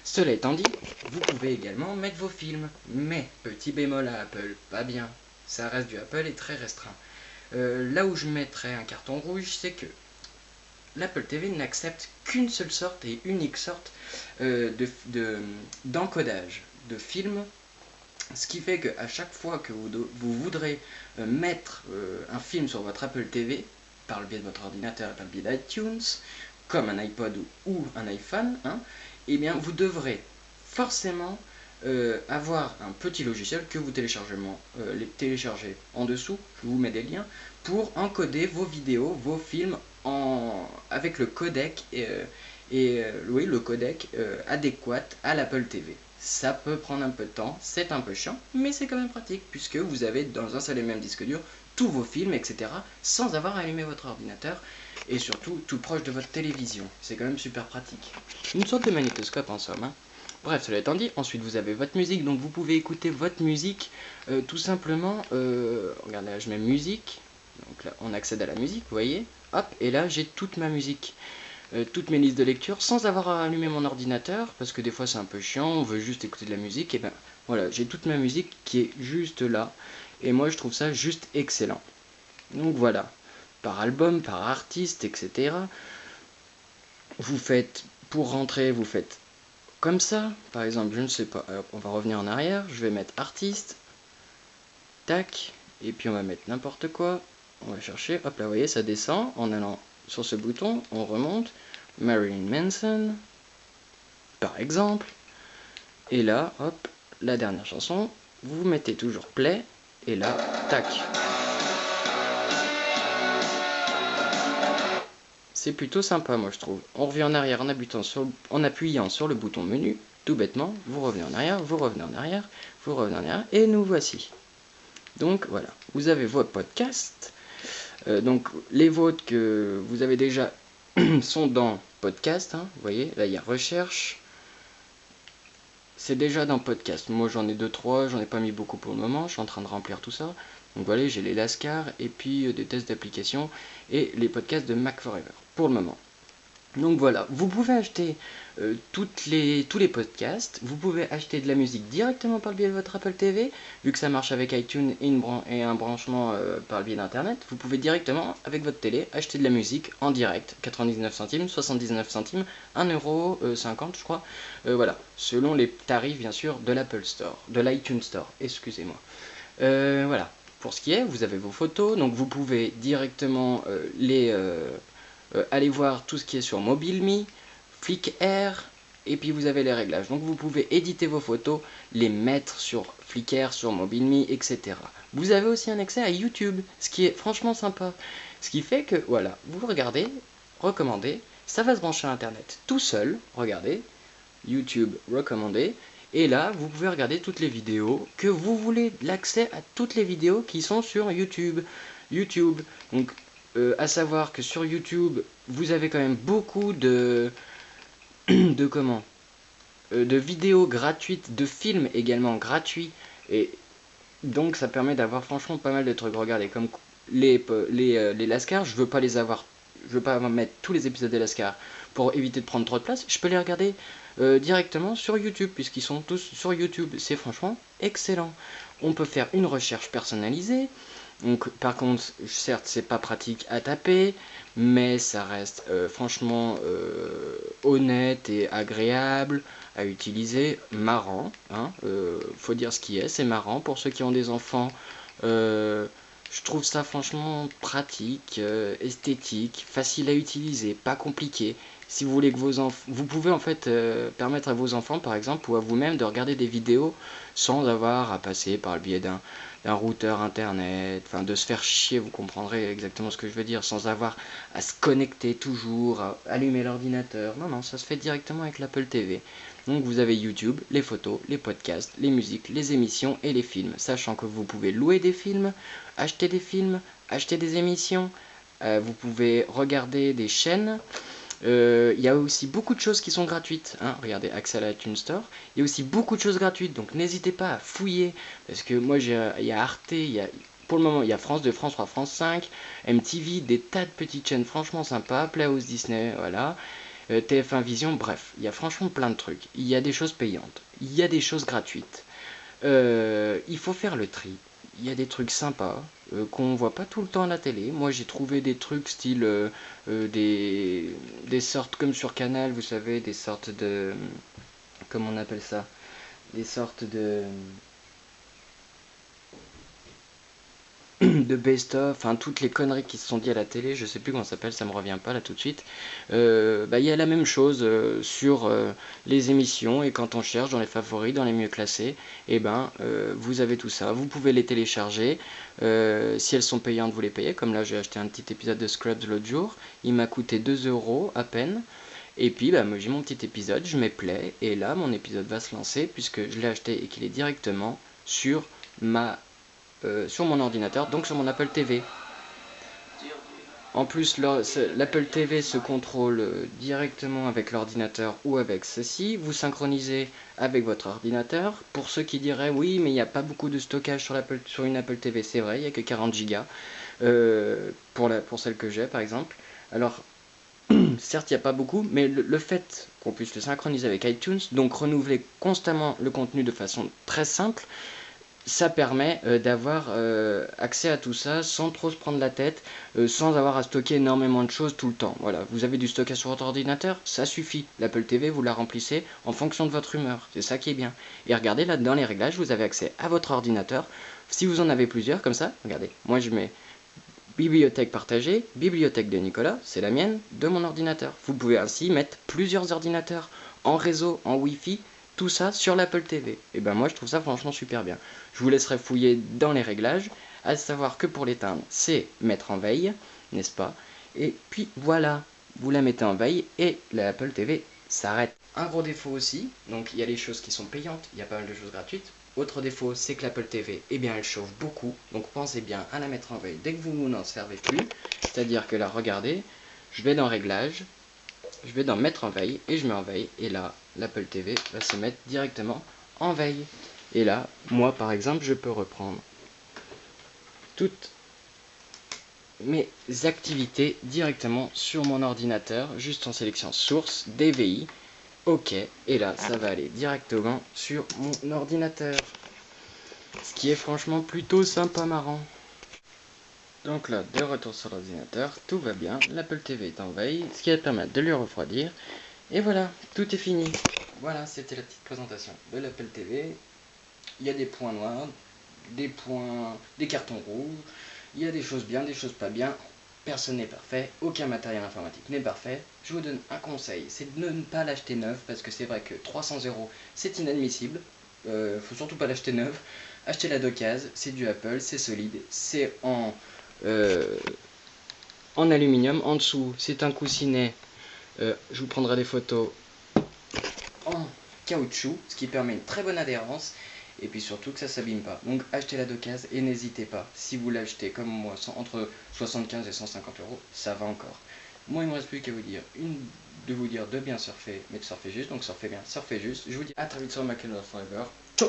Cela étant dit, vous pouvez également mettre vos films. Mais, petit bémol à Apple, pas bien. Ça reste du Apple et très restreint. Là où je mettrais un carton rouge, c'est que l'Apple TV n'accepte qu'une seule sorte et unique sorte d'encodage de films. Ce qui fait qu'à chaque fois que vous voudrez mettre un film sur votre Apple TV, par le biais de votre ordinateur et par le biais d'iTunes, comme un iPod ou un iPhone, eh bien vous devrez forcément avoir un petit logiciel que vous téléchargez en dessous, je vous mets des liens, pour encoder vos vidéos, vos films avec le codec, oui, le codec adéquat à l'Apple TV. Ça peut prendre un peu de temps, c'est un peu chiant, mais c'est quand même pratique, puisque vous avez dans un seul et même disque dur tous vos films, etc., sans avoir à allumer votre ordinateur, et surtout tout proche de votre télévision. C'est quand même super pratique. Une sorte de magnétoscope en somme. Bref, cela étant dit, ensuite vous avez votre musique, donc vous pouvez écouter votre musique tout simplement. Regardez là, je mets musique, donc là on accède à la musique, vous voyez, hop, et là j'ai toute ma musique. Toutes mes listes de lecture sans avoir à allumer mon ordinateur, parce que des fois c'est un peu chiant, on veut juste écouter de la musique, et ben voilà, j'ai toute ma musique qui est juste là, et moi je trouve ça juste excellent. Donc voilà, par album, par artiste, etc. Vous faites, pour rentrer, vous faites comme ça, par exemple, je ne sais pas, alors on va revenir en arrière, je vais mettre artiste, tac, et puis on va mettre n'importe quoi, on va chercher, hop là, vous voyez, ça descend, en allant sur ce bouton, on remonte, Marilyn Manson, par exemple, et là, hop, la dernière chanson, vous mettez toujours play, et là, tac. C'est plutôt sympa, moi je trouve. On revient en arrière en appuyant sur le bouton menu, tout bêtement, vous revenez en arrière, vous revenez en arrière, vous revenez en arrière, et nous voici. Donc voilà, vous avez vos podcasts. Donc les vôtres que vous avez déjà sont dans podcast, vous voyez, là il y a recherche. C'est déjà dans podcast. Moi j'en ai 2-3, j'en ai pas mis beaucoup pour le moment, je suis en train de remplir tout ça. Donc voilà, j'ai les Lascar et puis des tests d'application et les podcasts de Mac Forever pour le moment. Donc voilà, vous pouvez acheter tous les podcasts, vous pouvez acheter de la musique directement par le biais de votre Apple TV, vu que ça marche avec iTunes et un branchement par le biais d'Internet, vous pouvez directement, avec votre télé, acheter de la musique en direct, 99 centimes, 79 centimes, 1,50€ je crois, voilà, selon les tarifs bien sûr de l'Apple Store, de l'iTunes Store, excusez-moi. Voilà, pour ce qui est, vous avez vos photos, donc vous pouvez directement allez voir tout ce qui est sur MobileMe, Flickr, et puis vous avez les réglages. Donc vous pouvez éditer vos photos, les mettre sur Flickr, sur MobileMe, etc. Vous avez aussi un accès à YouTube, ce qui est franchement sympa. Ce qui fait que, voilà, vous regardez, recommandez, ça va se brancher à Internet tout seul, regardez, YouTube recommandé, et là, vous pouvez regarder toutes les vidéos que vous voulez, l'accès à toutes les vidéos qui sont sur YouTube. Donc à savoir que sur YouTube, vous avez quand même beaucoup de de vidéos gratuites, de films également gratuits, et donc ça permet d'avoir franchement pas mal de trucs. Regardez, comme les Lascar, je veux pas mettre tous les épisodes des Lascar pour éviter de prendre trop de place. Je peux les regarder directement sur YouTube, puisqu'ils sont tous sur YouTube. C'est franchement excellent. On peut faire une recherche personnalisée. Donc, par contre, certes, c'est pas pratique à taper, mais ça reste franchement honnête et agréable à utiliser, marrant. Faut dire ce qui est, c'est marrant pour ceux qui ont des enfants. Je trouve ça franchement pratique, esthétique, facile à utiliser, pas compliqué. Si vous voulez que vos enfants, vous pouvez en fait permettre à vos enfants, par exemple, ou à vous-même de regarder des vidéos sans avoir à passer par le biais d'un routeur internet, enfin de se faire chier, vous comprendrez exactement ce que je veux dire, sans avoir à se connecter toujours, à allumer l'ordinateur. Non, non, ça se fait directement avec l'Apple TV. Donc vous avez YouTube, les photos, les podcasts, les musiques, les émissions et les films, sachant que vous pouvez louer des films, acheter des émissions, vous pouvez regarder des chaînes. Il y a aussi beaucoup de choses qui sont gratuites, regardez, accès à l'iTunes Store, il y a aussi beaucoup de choses gratuites, donc n'hésitez pas à fouiller, parce que moi il y a Arte, pour le moment il y a France 2, France 3, France 5, MTV, des tas de petites chaînes franchement sympas, Playhouse, Disney, voilà. TF1 Vision, bref, il y a franchement plein de trucs. Il y a des choses payantes, il y a des choses gratuites. Il faut faire le tri. Il y a des trucs sympas qu'on voit pas tout le temps à la télé. Moi j'ai trouvé des trucs style des sortes comme sur Canal, vous savez, des sortes de... Comment on appelle ça? Des sortes de best-of, enfin toutes les conneries qui se sont dit à la télé, je sais plus comment ça s'appelle, ça me revient pas là tout de suite. Bah, il y a la même chose sur les émissions, et quand on cherche dans les favoris, dans les mieux classés, et ben vous avez tout ça, vous pouvez les télécharger. Si elles sont payantes, vous les payez, comme là j'ai acheté un petit épisode de Scrubs l'autre jour, il m'a coûté 2 € à peine. Et puis bah, moi j'ai mon petit épisode, je mets play, et là mon épisode va se lancer puisque je l'ai acheté et qu'il est directement sur sur mon ordinateur, donc sur mon Apple TV. En plus, l'Apple TV se contrôle directement avec l'ordinateur ou avec ceci. Vous synchronisez avec votre ordinateur. Pour ceux qui diraient oui, mais il n'y a pas beaucoup de stockage sur une Apple TV, c'est vrai, il n'y a que 40 Go pour celle que j'ai par exemple. Alors, certes, il n'y a pas beaucoup, mais le fait qu'on puisse le synchroniser avec iTunes, donc renouveler constamment le contenu de façon très simple, ça permet d'avoir accès à tout ça sans trop se prendre la tête, sans avoir à stocker énormément de choses tout le temps. Voilà, vous avez du stockage sur votre ordinateur, ça suffit. L'Apple TV, vous la remplissez en fonction de votre humeur, c'est ça qui est bien. Et regardez là dans les réglages, vous avez accès à votre ordinateur. Si vous en avez plusieurs comme ça, regardez, moi je mets bibliothèque partagée, bibliothèque de Nicolas, c'est la mienne, de mon ordinateur. Vous pouvez ainsi mettre plusieurs ordinateurs en réseau, en Wi-Fi, tout ça sur l'Apple TV. Et ben moi je trouve ça franchement super bien. Je vous laisserai fouiller dans les réglages, à savoir que pour l'éteindre, c'est mettre en veille, n'est-ce pas? Et puis voilà, vous la mettez en veille et l'Apple TV s'arrête. Un gros défaut aussi, donc il y a les choses qui sont payantes, il y a pas mal de choses gratuites. Autre défaut, c'est que l'Apple TV, eh bien, elle chauffe beaucoup, donc pensez bien à la mettre en veille dès que vous n'en servez plus. C'est-à-dire que là, regardez, je vais dans Réglages, je vais dans Mettre en veille, et je mets en veille, et là, l'Apple TV va se mettre directement en veille. Et là, moi par exemple, je peux reprendre toutes mes activités directement sur mon ordinateur, juste en sélection source, DVI, OK, et là, ça va aller directement sur mon ordinateur. Ce qui est franchement plutôt sympa, marrant. Donc là, de retour sur l'ordinateur, tout va bien, l'Apple TV est en veille, ce qui va permettre de lui refroidir. Et voilà, tout est fini. Voilà, c'était la petite présentation de l'Apple TV. Il y a des points noirs, des cartons rouges, il y a des choses bien, des choses pas bien. Personne n'est parfait, aucun matériel informatique n'est parfait. Je vous donne un conseil, c'est de ne pas l'acheter neuf, parce que c'est vrai que 300 € c'est inadmissible. Faut surtout pas l'acheter neuf. Achetez la d'occasion, c'est du Apple, c'est solide, c'est en aluminium. En dessous, c'est un coussinet, je vous prendrai des photos, en caoutchouc, ce qui permet une très bonne adhérence. Et puis surtout que ça s'abîme pas. Donc achetez la d'occasion et n'hésitez pas. Si vous l'achetez comme moi, entre 75 et 150 €, ça va encore. Moi il me reste plus qu'à vous dire de bien surfer, mais de surfer juste. Donc surfez bien, surfez juste. Je vous dis à très vite sur ma Forever. Ciao.